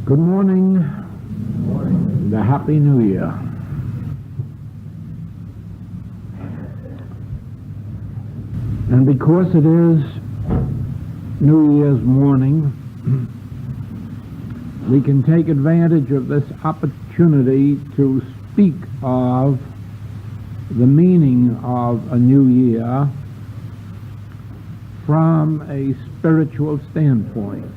Good morning. The Happy New Year. And because it is New Year's morning, we can take advantage of this opportunity to speak of the meaning of a new year from a spiritual standpoint.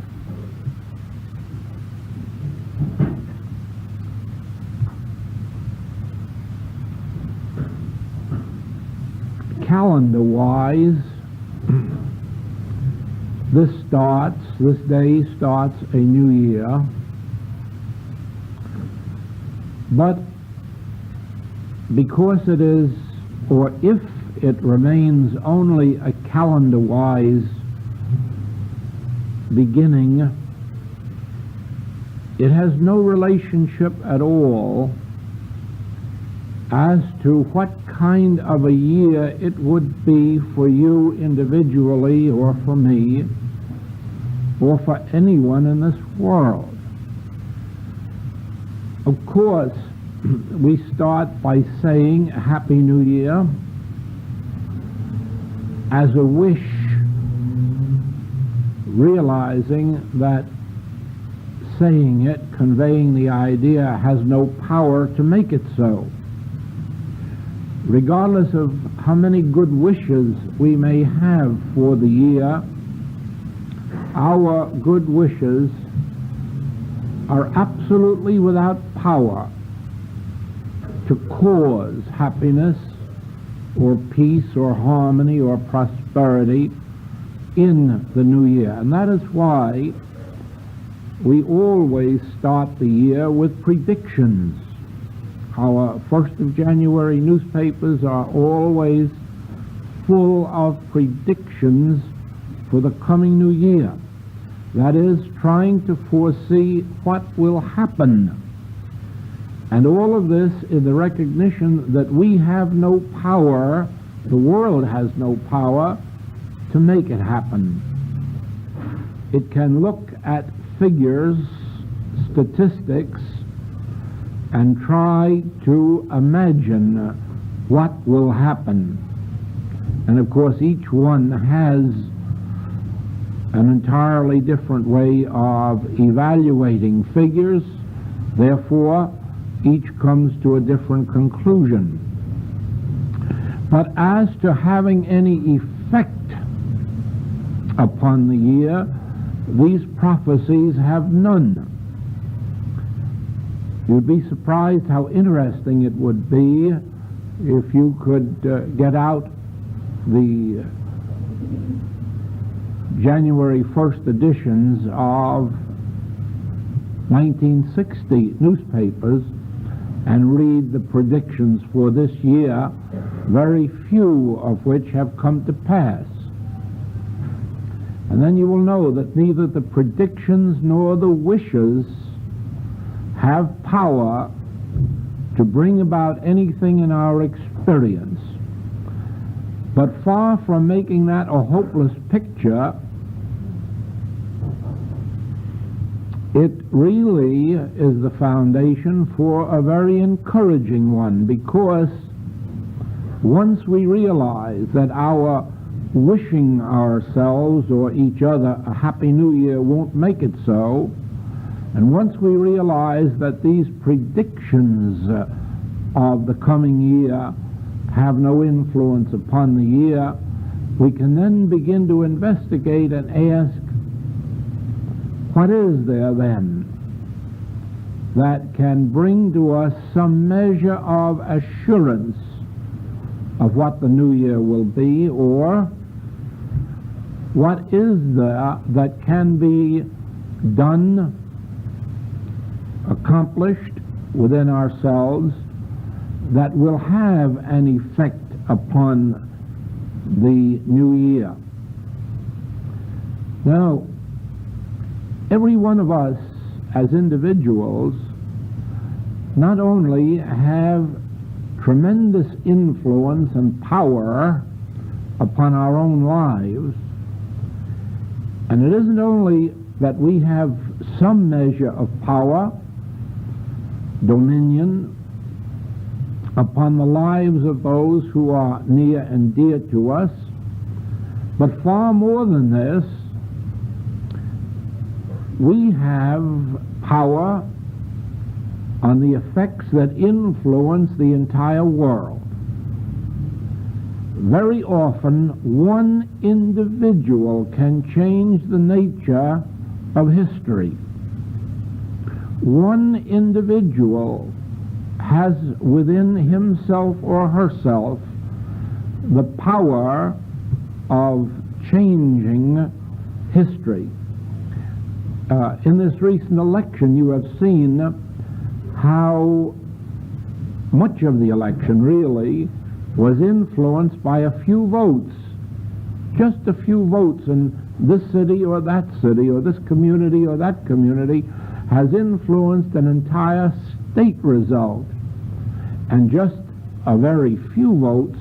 Calendar-wise, this day starts a new year, but because it is, or if it remains only a calendar-wise beginning, it has no relationship at all as to what kind of a year it would be for you individually, or for me, or for anyone in this world. Of course, we start by saying a Happy New Year as a wish, realizing that saying it, conveying the idea, has no power to make it so. Regardless of how many good wishes we may have for the year, our good wishes are absolutely without power to cause happiness or peace or harmony or prosperity in the new year. And that is why we always start the year with predictions. Our 1st of January newspapers are always full of predictions for the coming new year. That is, trying to foresee what will happen. And all of this in the recognition that we have no power, the world has no power to make it happen. It can look at figures, statistics, and try to imagine what will happen. And of course, each one has an entirely different way of evaluating figures. Therefore, each comes to a different conclusion. But as to having any effect upon the year, these prophecies have none. You'd be surprised how interesting it would be if you could get out the January 1st editions of 1960 newspapers and read the predictions for this year, very few of which have come to pass. And then you will know that neither the predictions nor the wishes have power to bring about anything in our experience. But far from making that a hopeless picture, it really is the foundation for a very encouraging one, because once we realize that our wishing ourselves or each other a Happy New Year won't make it so, and once we realize that these predictions of the coming year have no influence upon the year, we can then begin to investigate and ask, what is there then that can bring to us some measure of assurance of what the new year will be, or what is there that can be done, accomplished within ourselves, that will have an effect upon the new year. Now, every one of us as individuals not only have tremendous influence and power upon our own lives, and it isn't only that we have some measure of power, dominion, upon the lives of those who are near and dear to us, but far more than this, we have power on the effects that influence the entire world. Very often, one individual can change the nature of history. One individual has within himself or herself the power of changing history. In this recent election, you have seen how much of the election really was influenced by a few votes. Just a few votes in this city or that city or this community or that community has influenced an entire state result. And just a very few votes,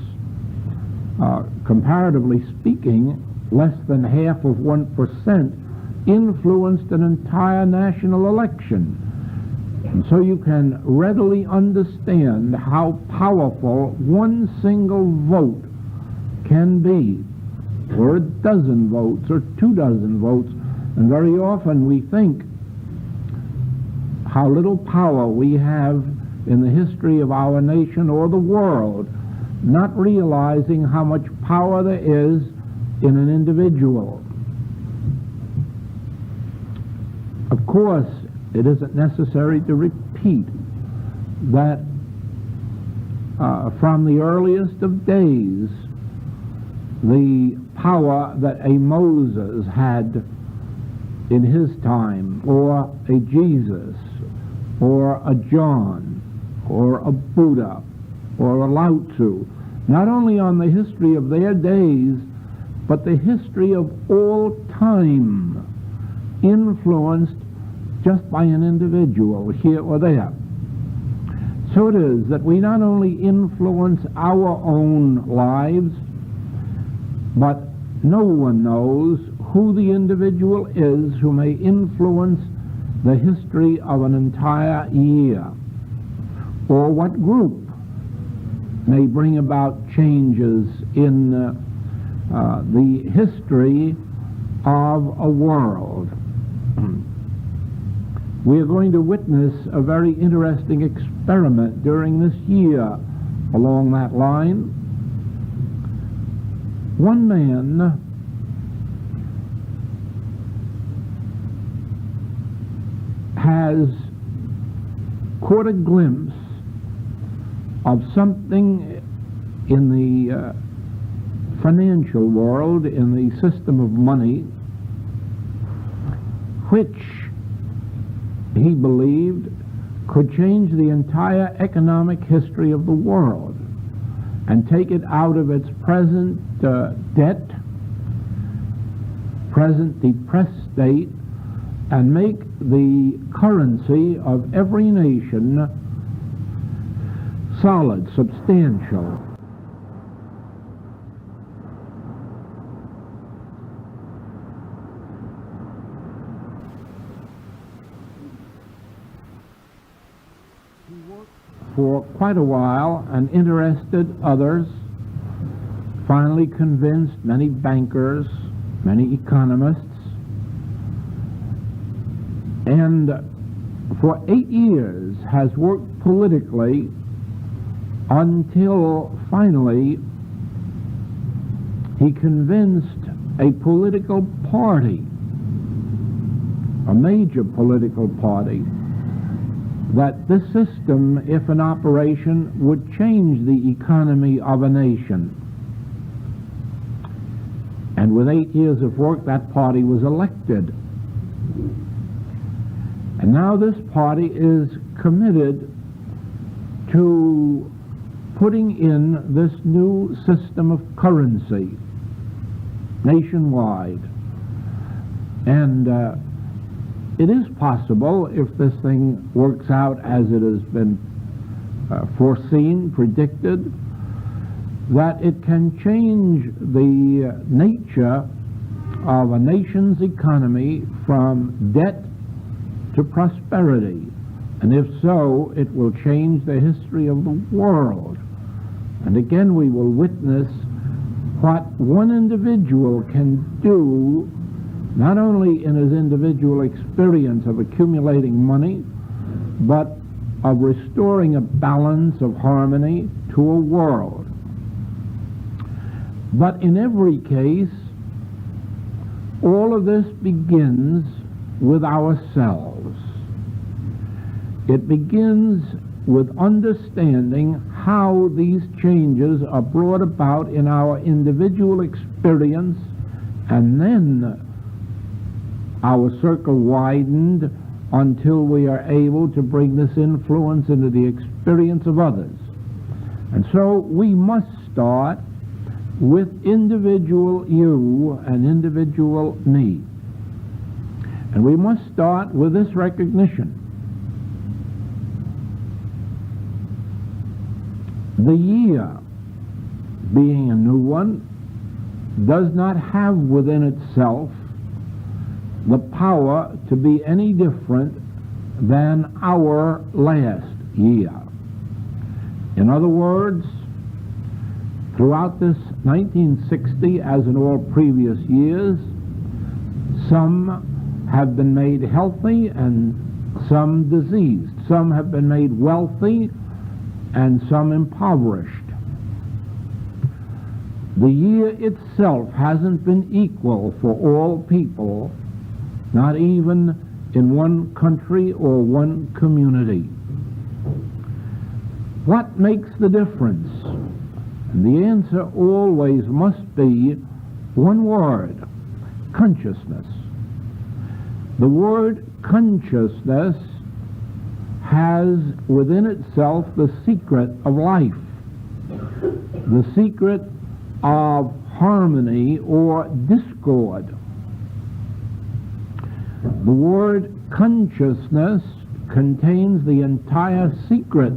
comparatively speaking, less than half of 1%, influenced an entire national election. And so you can readily understand how powerful one single vote can be, or a dozen votes, or 24 votes. And very often we think how little power we have in the history of our nation or the world, not realizing how much power there is in an individual. Of course, it isn't necessary to repeat that from the earliest of days, the power that a Moses had in his time, or a Jesus, or a John, or a Buddha, or a Lao Tzu, not only on the history of their days, but the history of all time, influenced just by an individual here or there. So it is that we not only influence our own lives, but no one knows who the individual is who may influence the history of an entire year, or what group may bring about changes in the history of a world. We are going to witness a very interesting experiment during this year along that line. One man has caught a glimpse of something in the financial world, in the system of money, which he believed could change the entire economic history of the world and take it out of its present debt, present depressed state, and make the currency of every nation solid, substantial. For quite a while and interested others, finally convinced many bankers, many economists, and for 8 years has worked politically until finally he convinced a political party, a major political party, that this system, if in operation, would change the economy of a nation. And with 8 years of work, that party was elected. And now this party is committed to putting in this new system of currency nationwide. And it is possible, if this thing works out as it has been foreseen, predicted, that it can change the nature of a nation's economy from debt to prosperity? And if so, it will change the history of the world. And again, we will witness what one individual can do, not only in his individual experience of accumulating money, but of restoring a balance of harmony to a world. But in every case, all of this begins with ourselves. It begins with understanding how these changes are brought about in our individual experience, and then our circle widened until we are able to bring this influence into the experience of others. And so we must start with individual you and individual me. And we must start with this recognition. The year, being a new one, does not have within itself the power to be any different than our last year. In other words, throughout this 1960, as in all previous years, some have been made healthy and some diseased. Some have been made wealthy and some impoverished. The year itself hasn't been equal for all people, not even in one country or one community. What makes the difference? And the answer always must be one word: consciousness. The word consciousness has within itself the secret of life, the secret of harmony or discord. The word consciousness contains the entire secret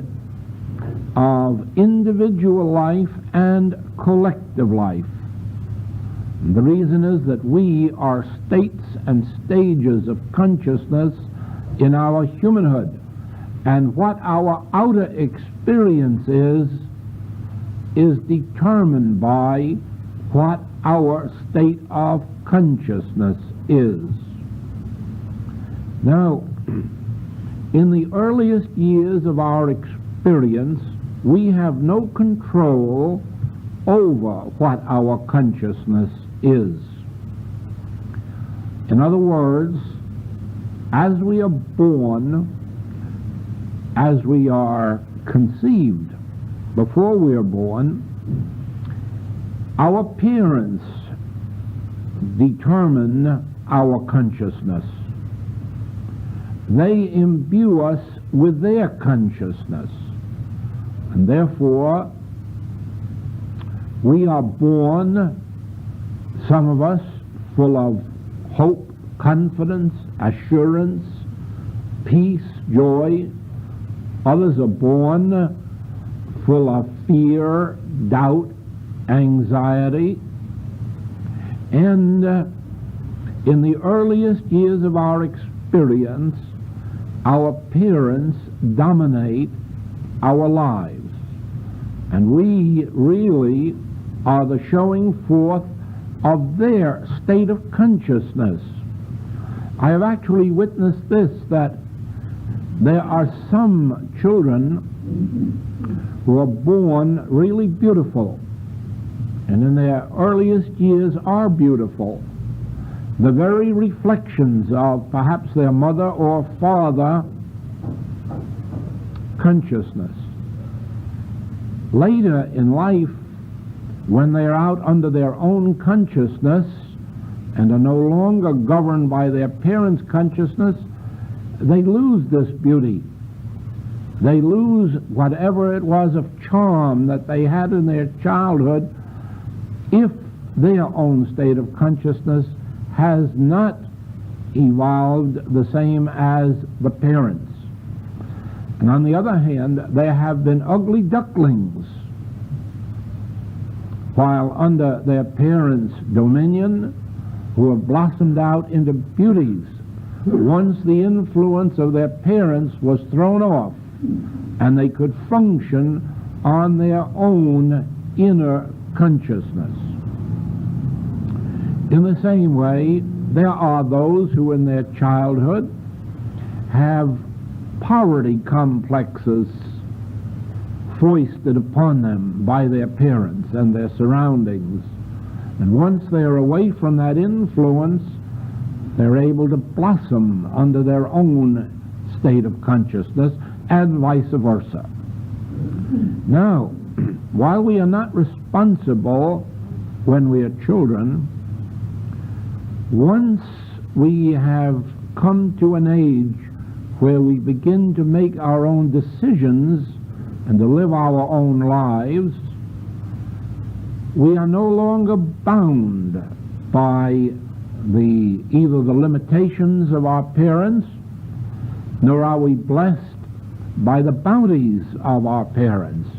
of individual life and collective life. And the reason is that we are states and stages of consciousness in our humanhood. And what our outer experience is determined by what our state of consciousness is. Now, in the earliest years of our experience, we have no control over what our consciousness is. In other words, as we are born, as we are conceived, before we are born, our parents determine our consciousness. They imbue us with their consciousness. And therefore, we are born, some of us, full of hope, confidence, assurance, peace, joy. Others are born full of fear, doubt, anxiety. And in the earliest years of our experience, our parents dominate our lives. And we really are the showing forth of their state of consciousness. I have actually witnessed this, that there are some children who are born really beautiful, and in their earliest years are beautiful. The very reflections of perhaps their mother or father consciousness. Later in life, when they are out under their own consciousness and are no longer governed by their parents' consciousness, they lose this beauty. They lose whatever it was of charm that they had in their childhood if their own state of consciousness has not evolved the same as the parents. And on the other hand, there have been ugly ducklings while under their parents' dominion, who have blossomed out into beauties once the influence of their parents was thrown off and they could function on their own inner consciousness. In the same way, there are those who in their childhood have poverty complexes foisted upon them by their parents and their surroundings. And once they are away from that influence, they're able to blossom under their own state of consciousness, and vice versa. Now, while we are not responsible when we are children, once we have come to an age where we begin to make our own decisions and to live our own lives, we are no longer bound by either the limitations of our parents, nor are we blessed by the bounties of our parents.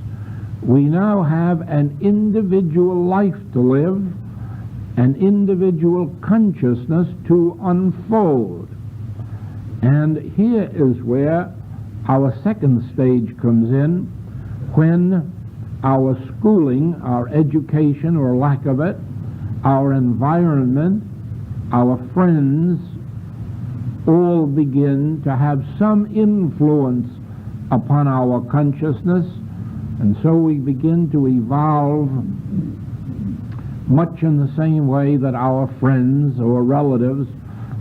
We now have an individual life to live, an individual consciousness to unfold. And here is where our second stage comes in, when our schooling, our education or lack of it, our environment, our friends, all begin to have some influence upon our consciousness, and so we begin to evolve much in the same way that our friends or relatives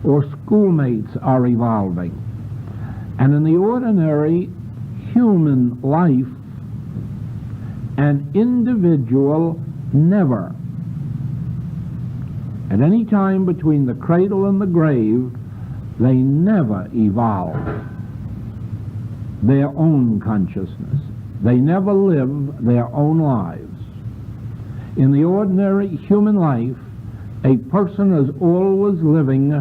or schoolmates are evolving. And in the ordinary human life, an individual never, at any time between the cradle and the grave, they never evolve their own consciousness. They never live their own lives. In the ordinary human life, a person is always living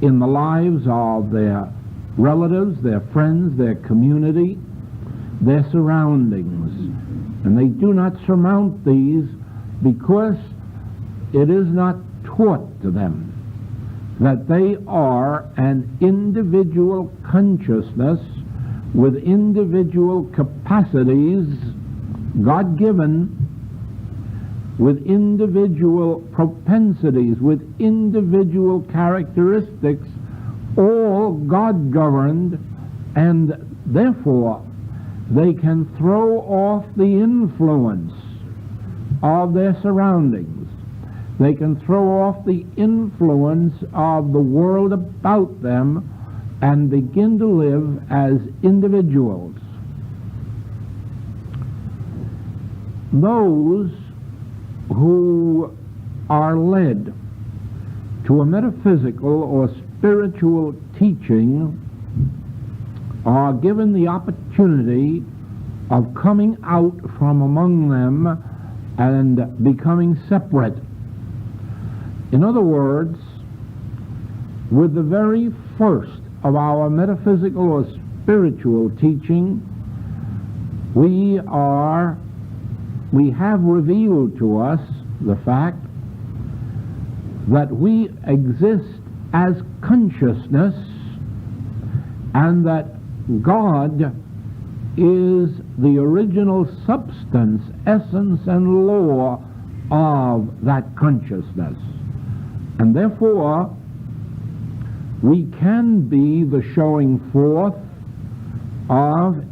in the lives of their relatives, their friends, their community, their surroundings. And they do not surmount these because it is not taught to them that they are an individual consciousness with individual capacities, God-given, with individual propensities, with individual characteristics, all God-governed, and therefore they can throw off the influence of their surroundings. They can throw off the influence of the world about them and begin to live as individuals. Those who are led to a metaphysical or spiritual teaching are given the opportunity of coming out from among them and becoming separate. In other words, with the very first of our metaphysical or spiritual teaching, we have revealed to us the fact that we exist as consciousness and that God is the original substance, essence, and law of that consciousness. And therefore, we can be the showing forth of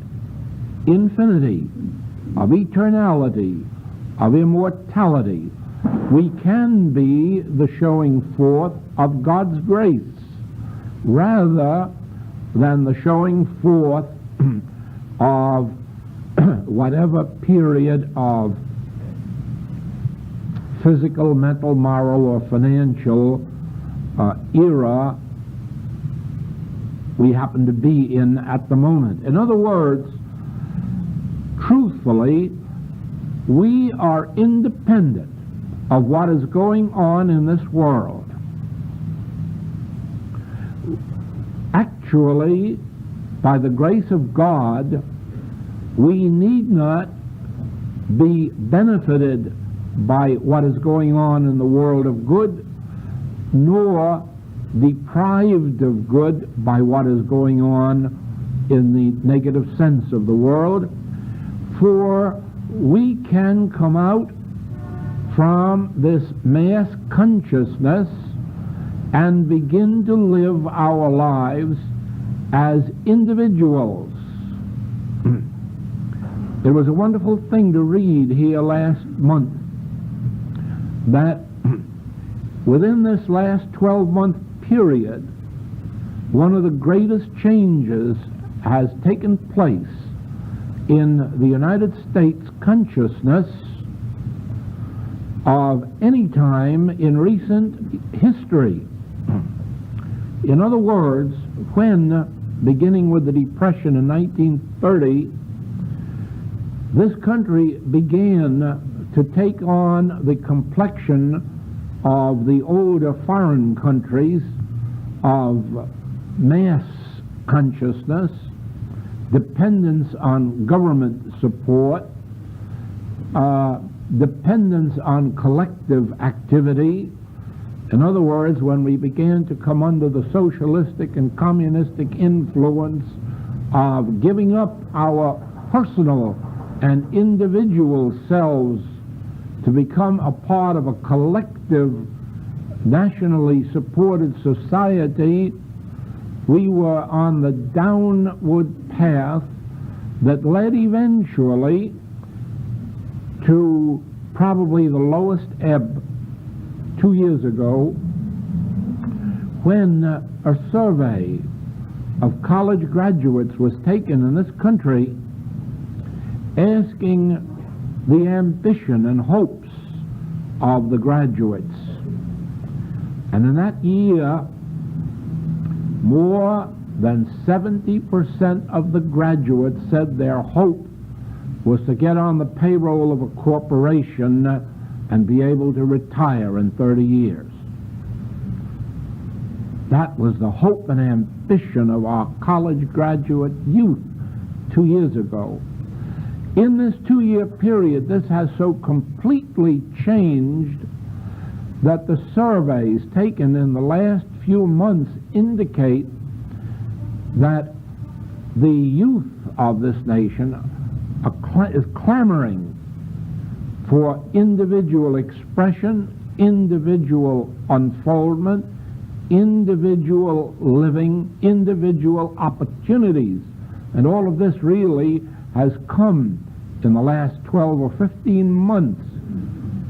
infinity, of eternality, of immortality. We can be the showing forth of God's grace rather than the showing forth of whatever period of physical, mental, moral, or financial era we happen to be in at the moment. In other words, truthfully, we are independent of what is going on in this world. Actually, by the grace of God, we need not be benefited by what is going on in the world of good nor deprived of good by what is going on in the negative sense of the world, for we can come out from this mass consciousness and begin to live our lives as individuals. It was a wonderful thing to read here last month that within this last 12-month period, one of the greatest changes has taken place in the United States consciousness of any time in recent history. In other words, when, beginning with the Depression in 1930, this country began to take on the complexion of the older foreign countries of mass consciousness, dependence on government support, dependence on collective activity. In other words, when we began to come under the socialistic and communistic influence of giving up our personal and individual selves to become a part of a collective, nationally supported society, we were on the downward path that led eventually to probably the lowest ebb 2 years ago, when a survey of college graduates was taken in this country asking the ambition and hopes of the graduates. And in that year, more than 70% of the graduates said their hope was to get on the payroll of a corporation and be able to retire in 30 years. That was the hope and ambition of our college graduate youth 2 years ago. In this 2-year period, this has so completely changed that the surveys taken in the last few months indicate that the youth of this nation is clamoring for individual expression, individual unfoldment, individual living, individual opportunities. And all of this really has come in the last 12 or 15 months.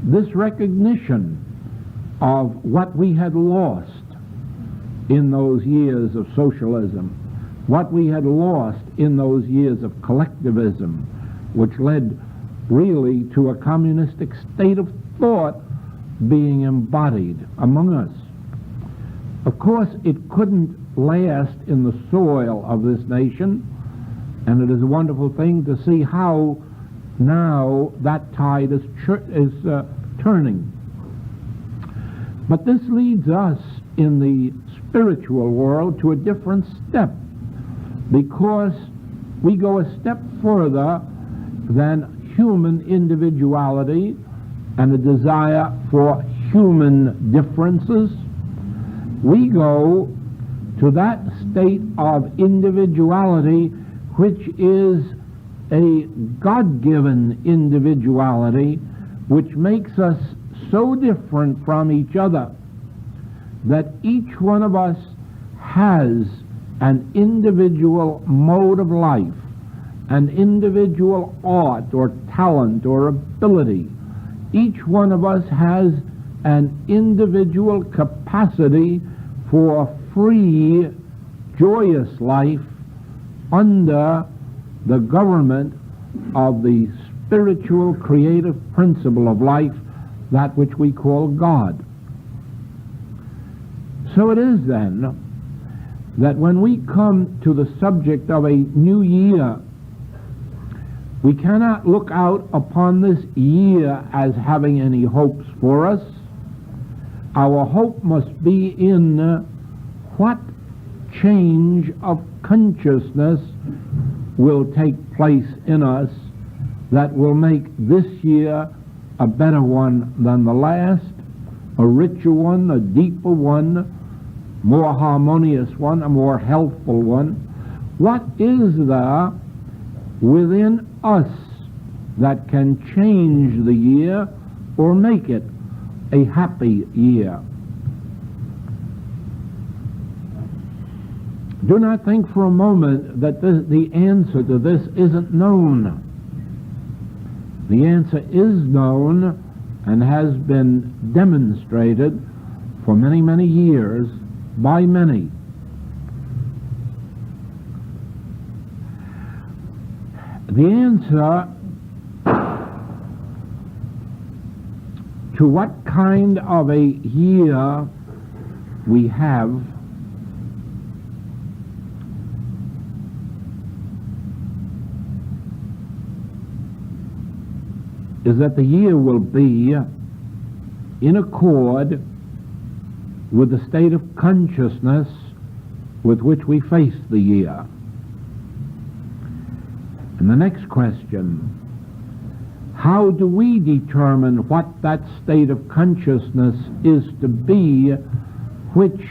This recognition of what we had lost in those years of socialism, what we had lost in those years of collectivism, which led really to a communistic state of thought being embodied among us. Of course, it couldn't last in the soil of this nation, and it is a wonderful thing to see how now that tide is turning. But this leads us in the spiritual world to a different step, because we go a step further than human individuality and a desire for human differences. We go to that state of individuality which is a God-given individuality, which makes us so different from each other that each one of us has an individual mode of life, an individual art or talent or ability. Each one of us has an individual capacity for free, joyous life under the government of the spiritual creative principle of life, that which we call God. So it is then that when we come to the subject of a new year, we cannot look out upon this year as having any hopes for us. Our hope must be in what change of consciousness will take place in us that will make this year a better one than the last, a richer one, a deeper one, more harmonious one, a more healthful one? What is there within us that can change the year or make it a happy year? Do not think for a moment that the answer to this isn't known. The answer is known and has been demonstrated for many, many years by many. The answer to what kind of a year we have is that the year will be in accord with the state of consciousness with which we face the year. And the next question, how do we determine what that state of consciousness is to be which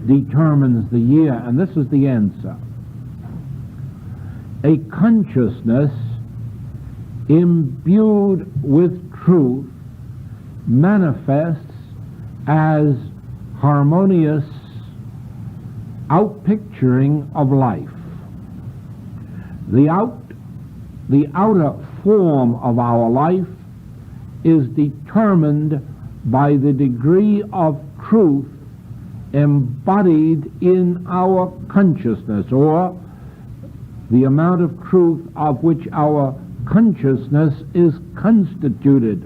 determines the year? And this is the answer. A consciousness imbued with truth manifests as harmonious outpicturing of life. The outer form of our life is determined by the degree of truth embodied in our consciousness, or the amount of truth of which our consciousness is constituted.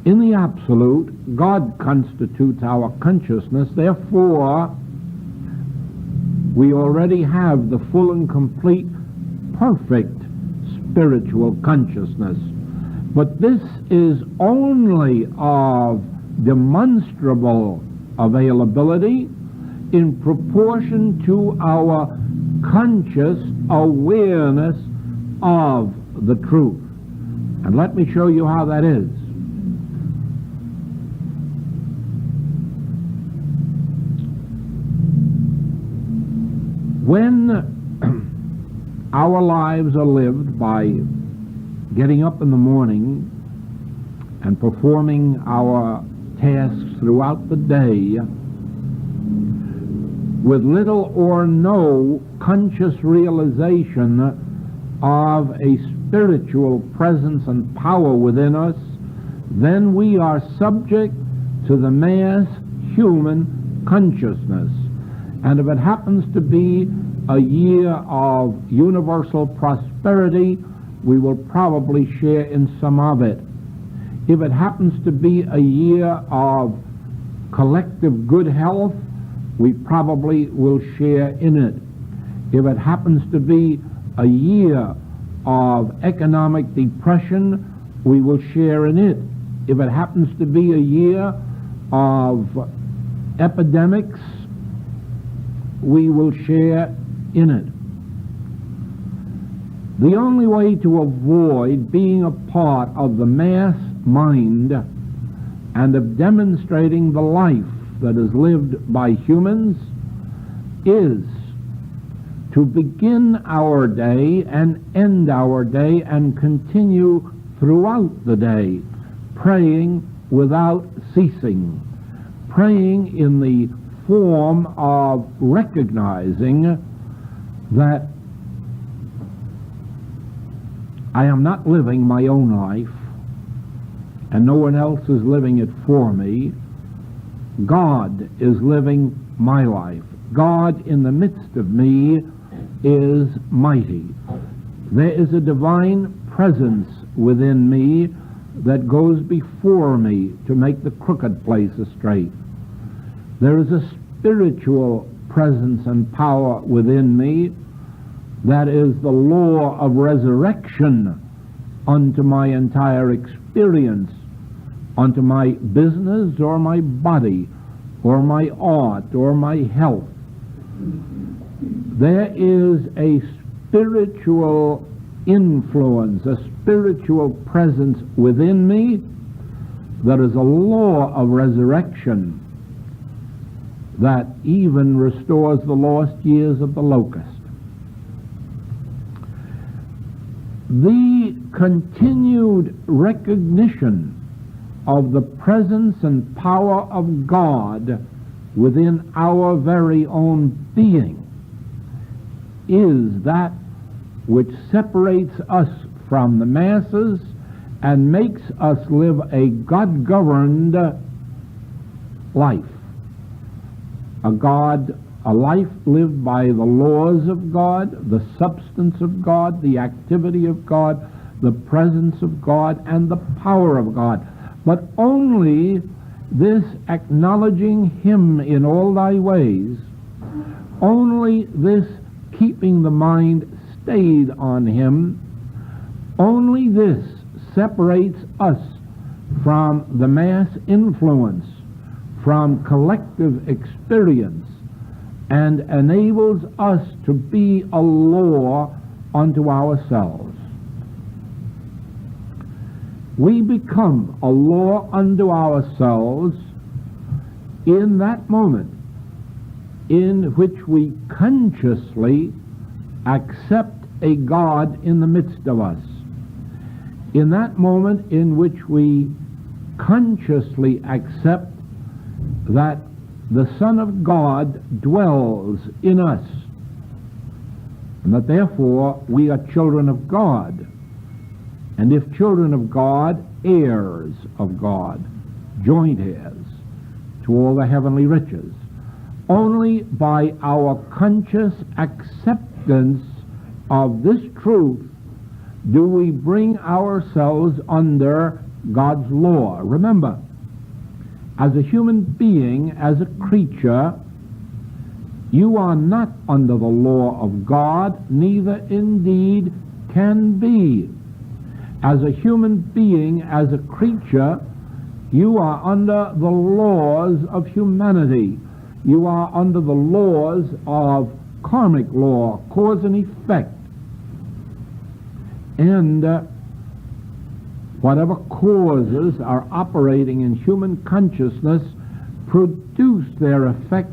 In the absolute, God constitutes our consciousness. Therefore, we already have the full and complete, perfect spiritual consciousness. But this is only of demonstrable availability in proportion to our conscious awareness of the truth. And let me show you how that is. When our lives are lived by getting up in the morning and performing our tasks throughout the day with little or no conscious realization of a spiritual presence and power within us, then we are subject to the mass human consciousness. And if it happens to be a year of universal prosperity, we will probably share in some of it. If it happens to be a year of collective good health, we probably will share in it. If it happens to be a year of economic depression, we will share in it. If it happens to be a year of epidemics, we will share in it. The only way to avoid being a part of the mass mind and of demonstrating the life that is lived by humans is to begin our day and end our day and continue throughout the day praying without ceasing, praying in the form of recognizing that I am not living my own life and no one else is living it for me. God is living my life. God in the midst of me is mighty. There is a divine presence within me that goes before me to make the crooked places straight. There is a spiritual presence and power within me that is the law of resurrection unto my entire experience, unto my business or my body or my art or my health. There is a spiritual influence, a spiritual presence within me There is a law of resurrection that even restores the lost years of the locust. The continued recognition of the presence and power of God within our very own being is that which separates us from the masses and makes us live a God-governed life. A life lived by the laws of God, the substance of God, the activity of God, the presence of God, and the power of God. But only this acknowledging Him in all thy ways, only this keeping the mind stayed on Him, only this separates us from the mass influence, from collective experience, and enables us to be a law unto ourselves. We become a law unto ourselves in that moment in which we consciously accept a God in the midst of us. In that moment in which we consciously accept that the Son of God dwells in us, and that therefore we are children of God, and if children of God, heirs of God, joint heirs to all the heavenly riches. Only by our conscious acceptance of this truth do we bring ourselves under God's law. Remember, as a human being, as a creature, you are not under the law of God, neither indeed can be. As a human being, as a creature, you are under the laws of humanity. You are under the laws of karmic law, cause and effect. And whatever causes are operating in human consciousness produce their effect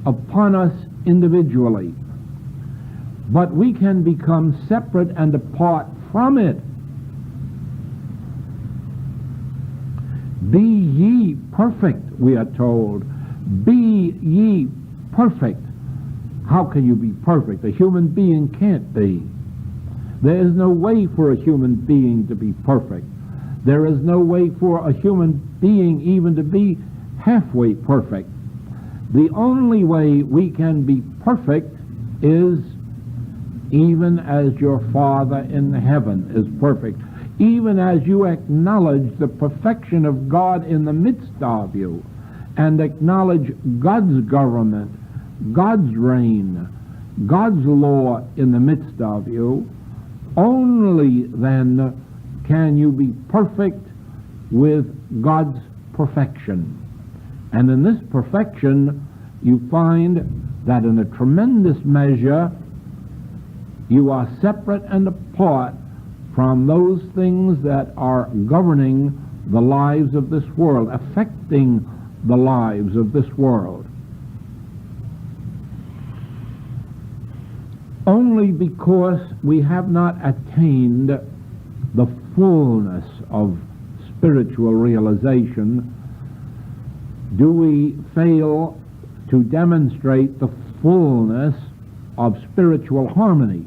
upon us individually. But we can become separate and apart from it. Be ye perfect, we are told. Be ye perfect. How can you be perfect? A human being can't be. There is no way for a human being to be perfect. There is no way for a human being even to be halfway perfect. The only way we can be perfect is even as your Father in heaven is perfect. Even as you acknowledge the perfection of God in the midst of you, and acknowledge God's government, God's reign, God's law in the midst of you, only then can you be perfect with God's perfection. And in this perfection, you find that in a tremendous measure, you are separate and apart from those things that are governing the lives of this world, affecting the lives of this world. Only because we have not attained the fullness of spiritual realization do we fail to demonstrate the fullness of spiritual harmony.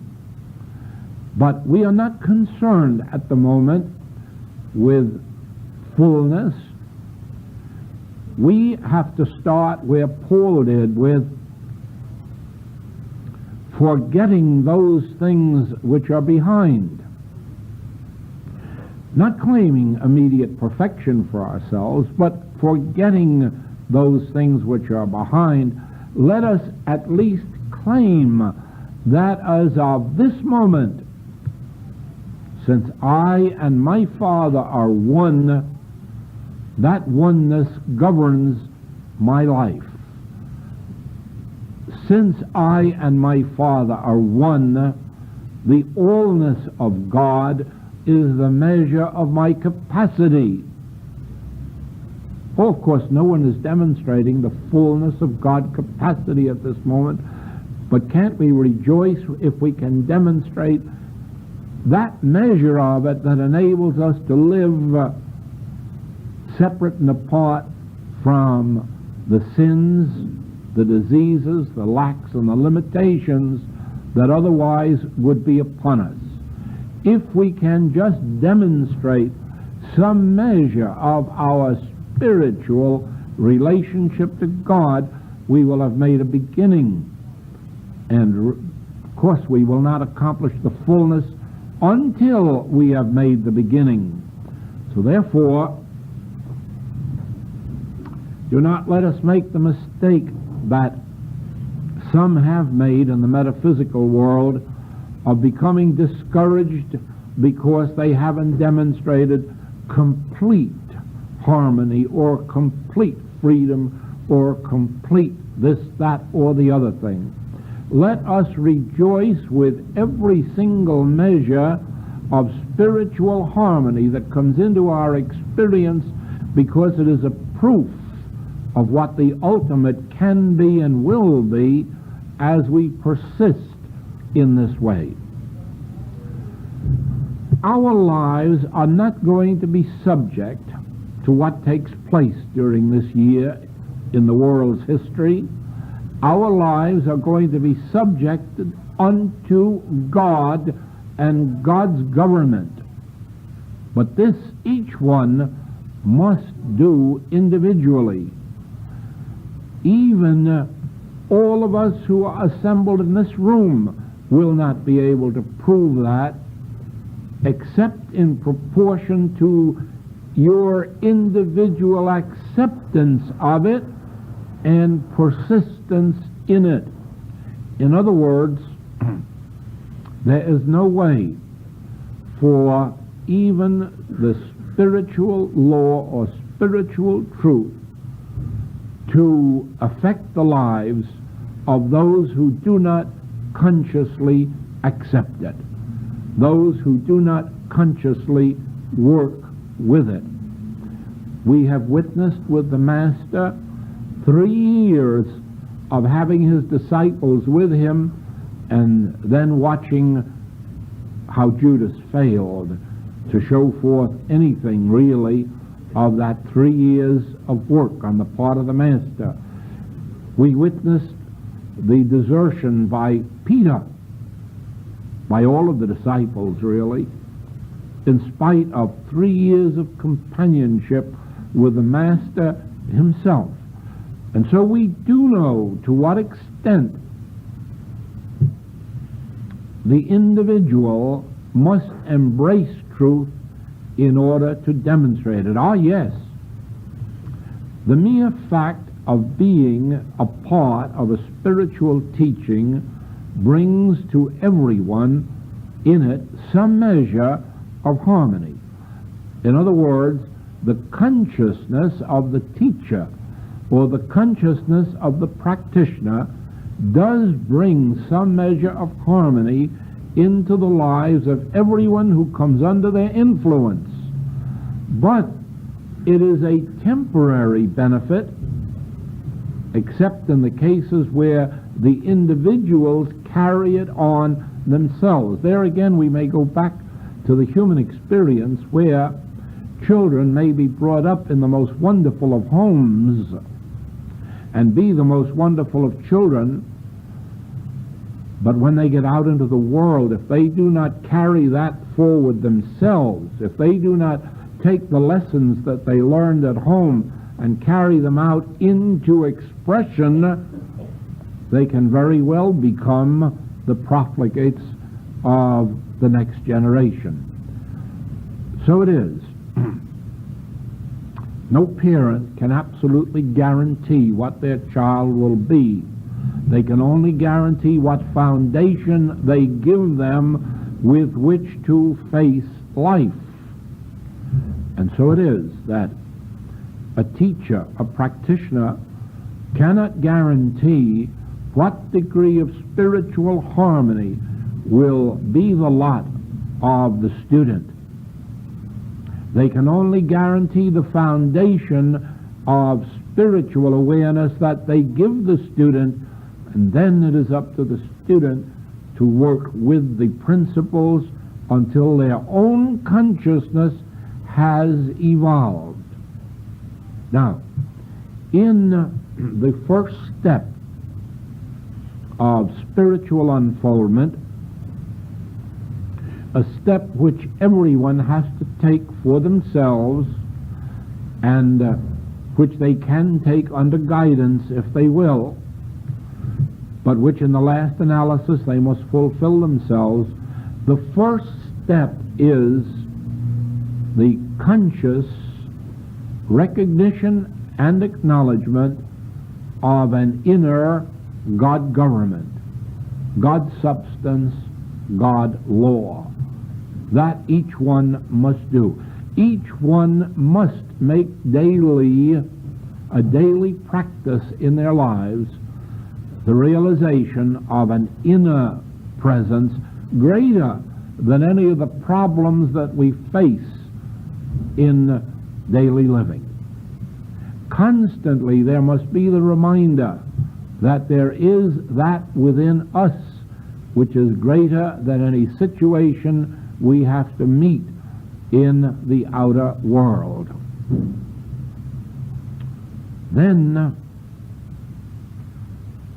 But we are not concerned at the moment with fullness. We have to start where Paul did, with forgetting those things which are behind. Not claiming immediate perfection for ourselves, but forgetting those things which are behind. Let us at least claim that as of this moment, since I and my Father are one, that oneness governs my life. Since I and my Father are one, the allness of God is the measure of my capacity Oh, of course, no one is demonstrating the fullness of God's capacity at this moment, but can't we rejoice if we can demonstrate that measure of it that enables us to live separate and apart from the sins, the diseases, the lacks, and the limitations that otherwise would be upon us. If we can just demonstrate some measure of our spiritual relationship to God, we will have made a beginning. And of course, we will not accomplish the fullness until we have made the beginning. So therefore, do not let us make the mistake that some have made in the metaphysical world of becoming discouraged because they haven't demonstrated complete harmony or complete freedom or complete this, that, or the other thing. Let us rejoice with every single measure of spiritual harmony that comes into our experience, because it is a proof of what the ultimate can be and will be as we persist in this way. Our lives are not going to be subject to what takes place during this year in the world's history. Our lives are going to be subjected unto God and God's government. But this each one must do individually. Even all of us who are assembled in this room will not be able to prove that, except in proportion to your individual acceptance of it and persistence in it. In other words, there is no way for even the spiritual law or spiritual truth to affect the lives of those who do not consciously accept it, those who do not consciously work with it. We have witnessed with the Master 3 years of having his disciples with him, and then watching how Judas failed to show forth anything really of that 3 years of work on the part of the Master. We witnessed the desertion by Peter, by all of the disciples really, in spite of 3 years of companionship with the Master himself. And so we do know to what extent the individual must embrace truth in order to demonstrate it. Ah, yes, the mere fact of being a part of a spiritual teaching brings to everyone in it some measure of harmony. In other words, the consciousness of the teacher or the consciousness of the practitioner does bring some measure of harmony into the lives of everyone who comes under their influence. But it is a temporary benefit, except in the cases where the individuals carry it on themselves. There again we may go back to the human experience where children may be brought up in the most wonderful of homes and be the most wonderful of children, but when they get out into the world, if they do not carry that forward themselves, if they do not take the lessons that they learned at home and carry them out into expression, they can very well become the profligates of the next generation. So it is. No parent can absolutely guarantee what their child will be. They can only guarantee what foundation they give them with which to face life. And so it is that a teacher, a practitioner, cannot guarantee what degree of spiritual harmony will be the lot of the student. They can only guarantee the foundation of spiritual awareness that they give the student, and then it is up to the student to work with the principles until their own consciousness has evolved. Now, in the first step of spiritual unfoldment, a step which everyone has to take for themselves, and which they can take under guidance if they will, but which in the last analysis they must fulfill themselves. The first step is the conscious recognition and acknowledgement of an inner God government, God substance, God law. That each one must do. Each one must make a daily practice in their lives, the realization of an inner presence greater than any of the problems that we face in daily living. Constantly there must be the reminder that there is that within us which is greater than any situation we have to meet in the outer world. Then,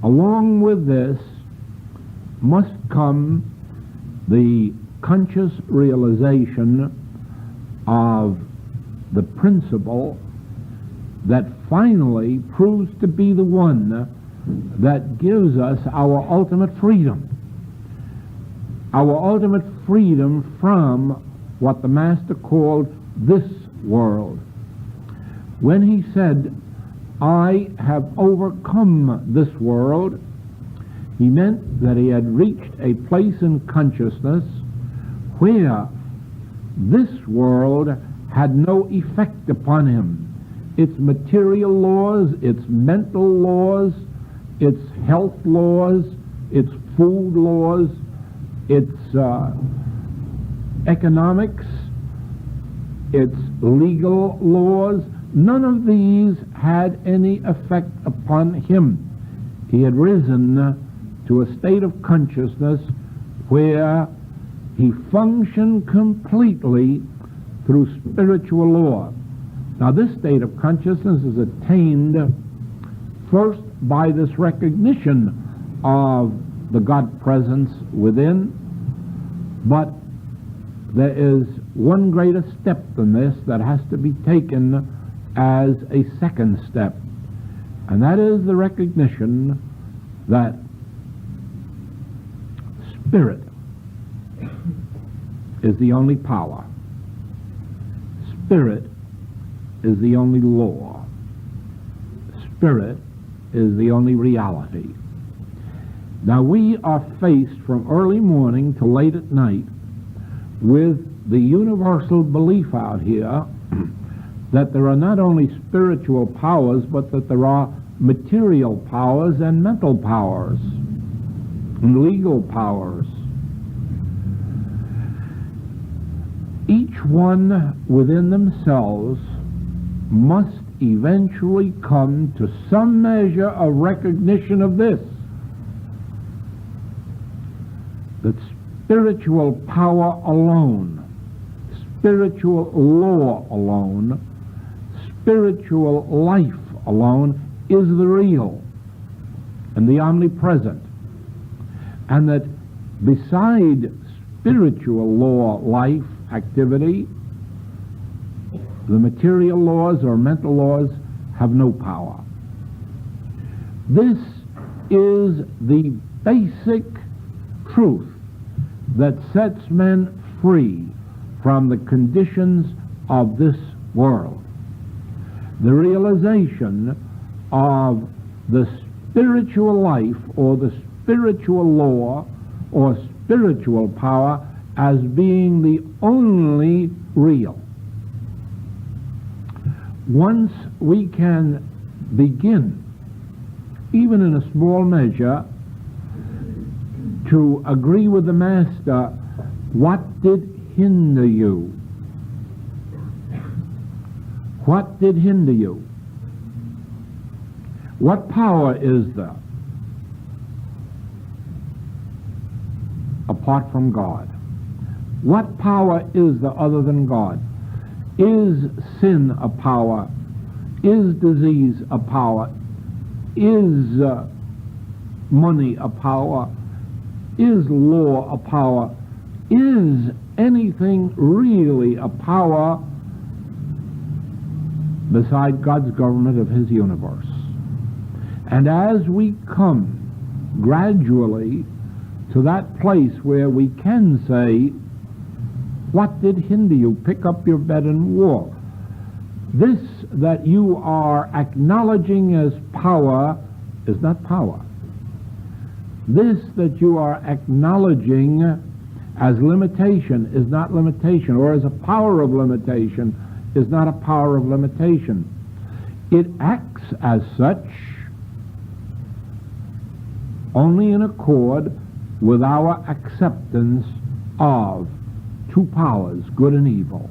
along with this, must come the conscious realization of the principle that finally proves to be the one that gives us our ultimate freedom. Our ultimate freedom from what the Master called this world. When he said, I have overcome this world, he meant that he had reached a place in consciousness where this world had no effect upon him. Its material laws, its mental laws, its health laws, its food laws, its economics, its legal laws, none of these had any effect upon him. He had risen to a state of consciousness where he functioned completely through spiritual law. Now, this state of consciousness is attained first by this recognition of the God presence within, but there is one greater step than this that has to be taken as a second step, and that is the recognition that spirit is the only power. Spirit is the only law. Spirit is the only reality. Now, we are faced from early morning to late at night with the universal belief out here that there are not only spiritual powers, but that there are material powers and mental powers and legal powers. Each one within themselves must eventually come to some measure of recognition of this, that spiritual power alone, spiritual law alone, spiritual life alone is the real and the omnipresent, and that beside spiritual law, life, activity, the material laws or mental laws have no power. This is the basic truth that sets men free from the conditions of this world. The realization of the spiritual life or the spiritual law or spiritual power as being the only real. Once we can begin, even in a small measure, to agree with the Master, what did hinder you? What did hinder you? What power is there apart from God? What power is there other than God? Is sin a power? Is disease a power? Is money a power? Is law a power? Is anything really a power beside God's government of His universe? And as we come gradually to that place where we can say, what did hinder you? Pick up your bed and walk. This that you are acknowledging as power is not power. This that you are acknowledging as limitation is not limitation, or as a power of limitation is not a power of limitation. It acts as such only in accord with our acceptance of two powers, good and evil.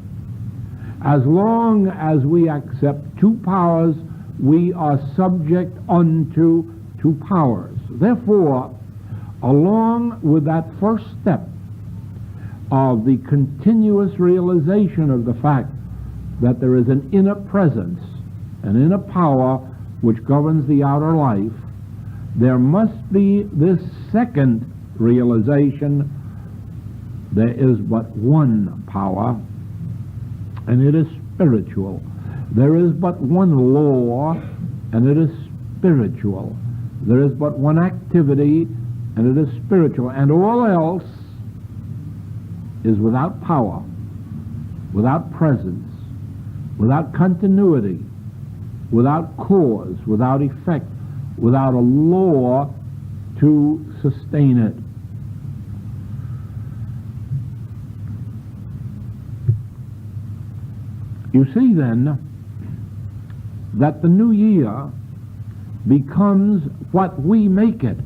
As long as we accept two powers, we are subject unto two powers. Therefore, along with that first step of the continuous realization of the fact that there is an inner presence, an inner power which governs the outer life, there must be this second realization: there is but one power, and it is spiritual. There is but one law, and it is spiritual. There is but one activity, and it is spiritual. And all else is without power, without presence, without continuity, without cause, without effect, without a law to sustain it. You see then that the new year becomes what we make it.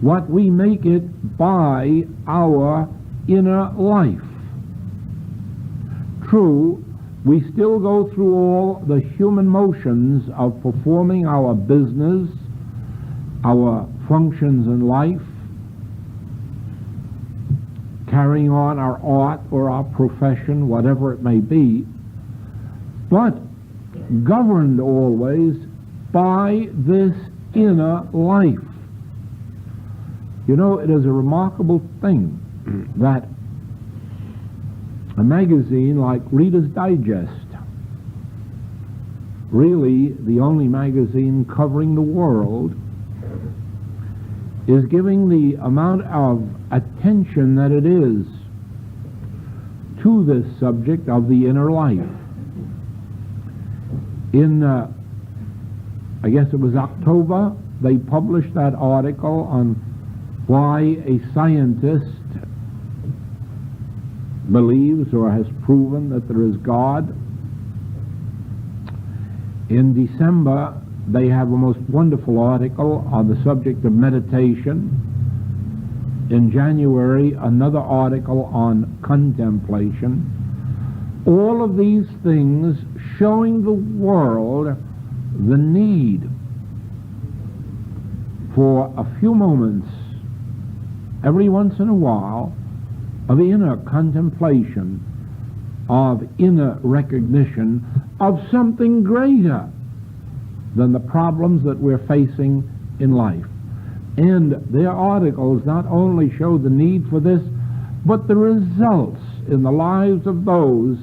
What we make it by our inner life. True, we still go through all the human motions of performing our business, our functions in life, carrying on our art or our profession, whatever it may be, but governed always by this inner life. You know, it is a remarkable thing that a magazine like Reader's Digest, really the only magazine covering the world, is giving the amount of attention that it is to this subject of the inner life. In, I guess it was October, they published that article on why a scientist believes or has proven that there is God. In December, they have a most wonderful article on the subject of meditation. In January, another article on contemplation. All of these things showing the world the need for a few moments every once in a while of inner contemplation, of inner recognition of something greater than the problems that we're facing in life. And their articles not only show the need for this, but the results in the lives of those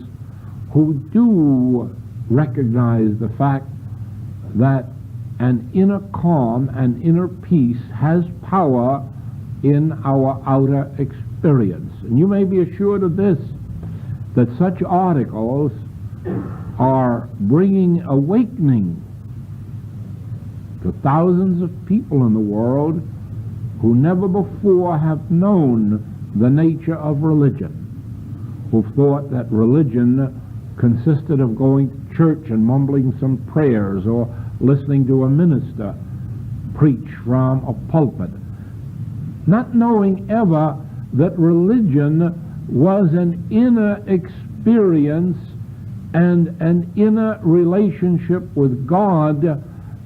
who do recognize the fact that an inner calm, an inner peace has power in our outer experience. And you may be assured of this, that such articles are bringing awakening to thousands of people in the world who never before have known the nature of religion, who thought that religion consisted of going to church and mumbling some prayers or listening to a minister preach from a pulpit, not knowing ever that religion was an inner experience and an inner relationship with God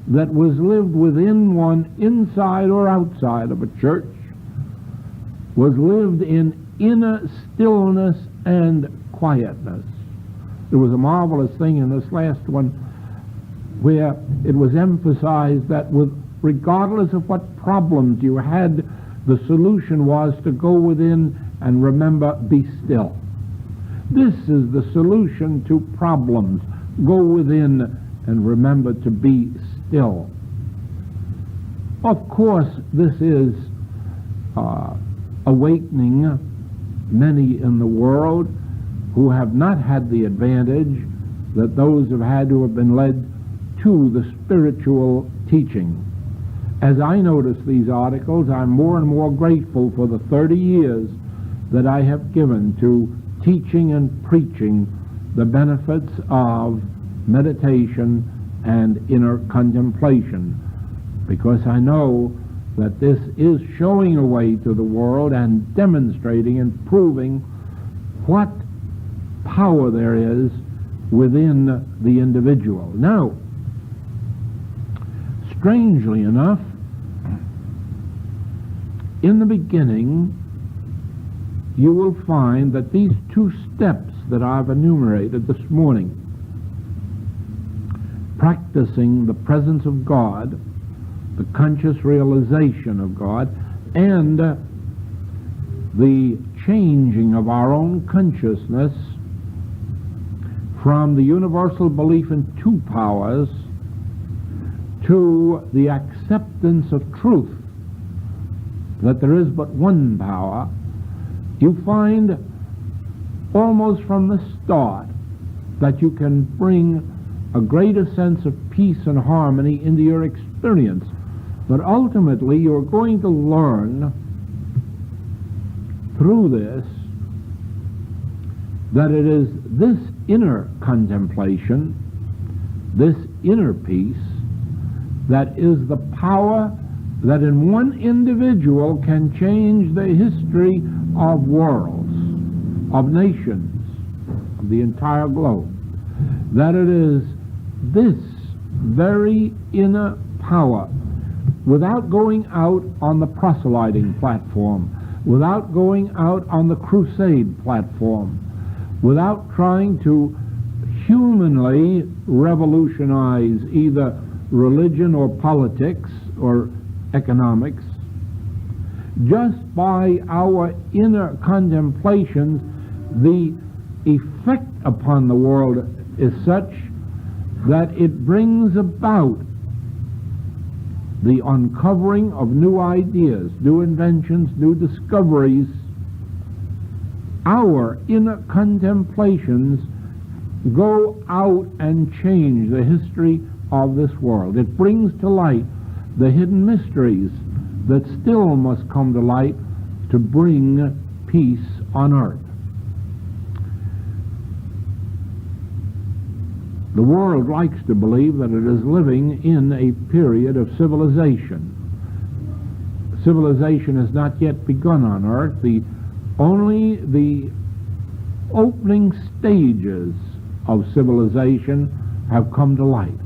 that was lived within one, inside or outside of a church, was lived in inner stillness and quietness. There was a marvelous thing in this last one where it was emphasized that regardless of what problems you had, the solution was to go within and remember, be still. This is the solution to problems. Go within and remember to be still. Of course, this is awakening many in the world who have not had the advantage that those have had who have been led to the spiritual teaching. As I notice these articles, I'm more and more grateful for the 30 years that I have given to teaching and preaching the benefits of meditation and inner contemplation, because I know that this is showing a way to the world and demonstrating and proving what power there is within the individual. Now, strangely enough, in the beginning, you will find that these two steps that I've enumerated this morning, practicing the presence of God, the conscious realization of God, and the changing of our own consciousness from the universal belief in two powers to the acceptance of truth that there is but one power, you find almost from the start that you can bring a greater sense of peace and harmony into your experience. But ultimately, you're going to learn through this that it is this inner contemplation, this inner peace, that is the power that in one individual can change the history of worlds, of nations, of the entire globe. That it is this very inner power, without going out on the proselyting platform, without going out on the crusade platform, without trying to humanly revolutionize either religion or politics or economics, just by our inner contemplations, the effect upon the world is such that it brings about the uncovering of new ideas, new inventions, new discoveries. Our inner contemplations go out and change the history of this world. It brings to light the hidden mysteries that still must come to light to bring peace on earth. The world likes to believe that it is living in a period of civilization. Civilization has not yet begun on earth. Only the opening stages of civilization have come to light.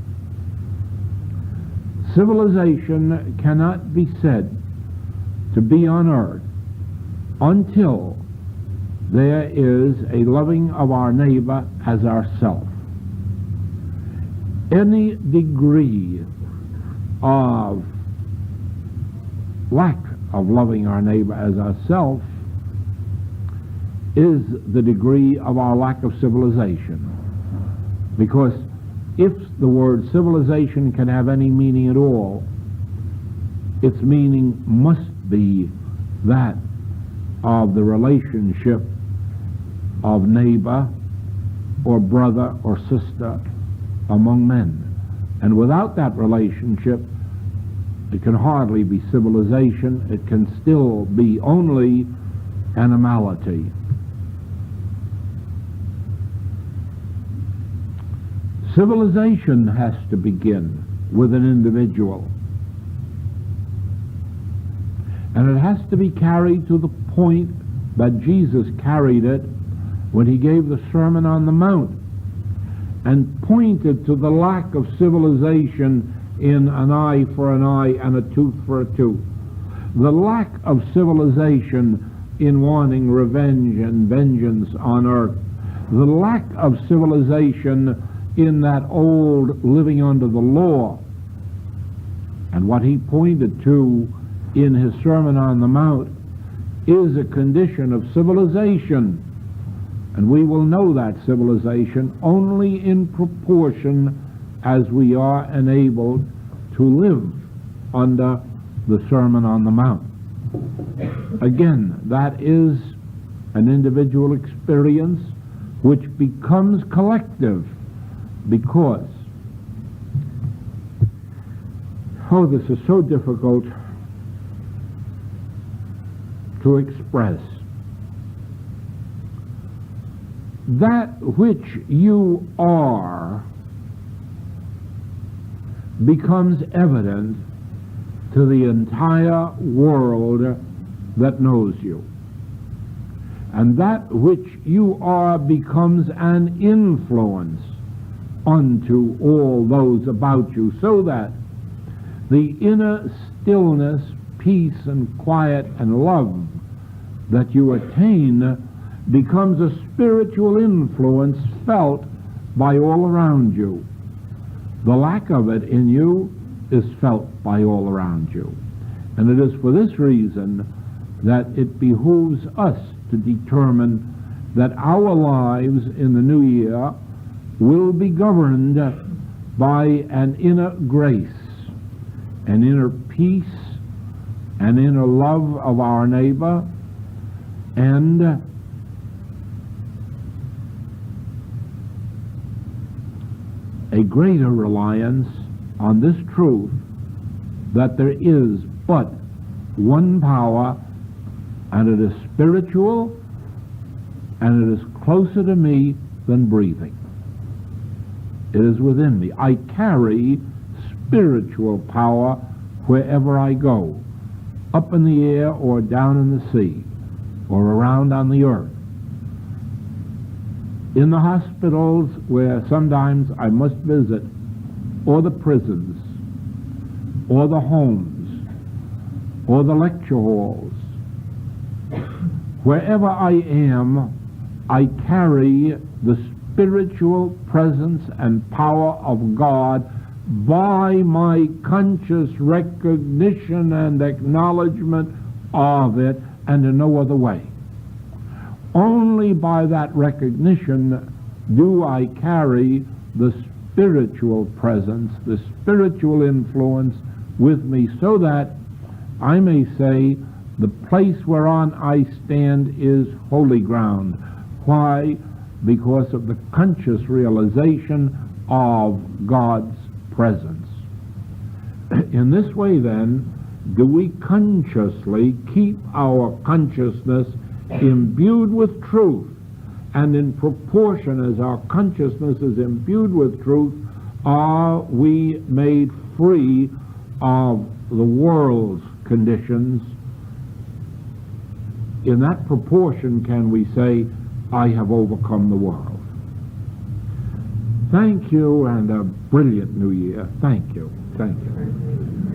Civilization cannot be said to be on earth until there is a loving of our neighbor as ourself. Any degree of lack of loving our neighbor as ourself is the degree of our lack of civilization. Because if the word civilization can have any meaning at all, its meaning must be that of the relationship of neighbor or brother or sister among men. And without that relationship, it can hardly be civilization. It can still be only animality. Civilization has to begin with an individual. And it has to be carried to the point that Jesus carried it when he gave the Sermon on the Mount. and pointed to the lack of civilization in an eye for an eye and a tooth for a tooth. The lack of civilization in wanting revenge and vengeance on earth. The lack of civilization in that old living under the law. And what he pointed to in his Sermon on the Mount is a condition of civilization. And we will know that civilization only in proportion as we are enabled to live under the Sermon on the Mount. Again, that is an individual experience which becomes collective because, this is so difficult to express. That which you are becomes evident to the entire world that knows you. And that which you are becomes an influence unto all those about you, so that the inner stillness, peace, and quiet and love that you attain becomes a spiritual influence felt by all around you. The lack of it in you is felt by all around you. And it is for this reason that it behooves us to determine that our lives in the new year will be governed by an inner grace, an inner peace, an inner love of our neighbor, and a greater reliance on this truth that there is but one power, and it is spiritual, and it is closer to me than breathing. It is within me. I carry spiritual power wherever I go, up in the air or down in the sea or around on the earth. In the hospitals where sometimes I must visit, or the prisons, or the homes, or the lecture halls, wherever I am, I carry the spiritual presence and power of God by my conscious recognition and acknowledgement of it, and in no other way. Only by that recognition do I carry the spiritual presence, the spiritual influence with me, so that I may say the place whereon I stand is holy ground. Why? Because of the conscious realization of God's presence. In this way, then, do we consciously keep our consciousness imbued with truth, and in proportion as our consciousness is imbued with truth, are we made free of the world's conditions. In that proportion can we say, I have overcome the world. Thank you, and a brilliant new year. Thank you. Thank you.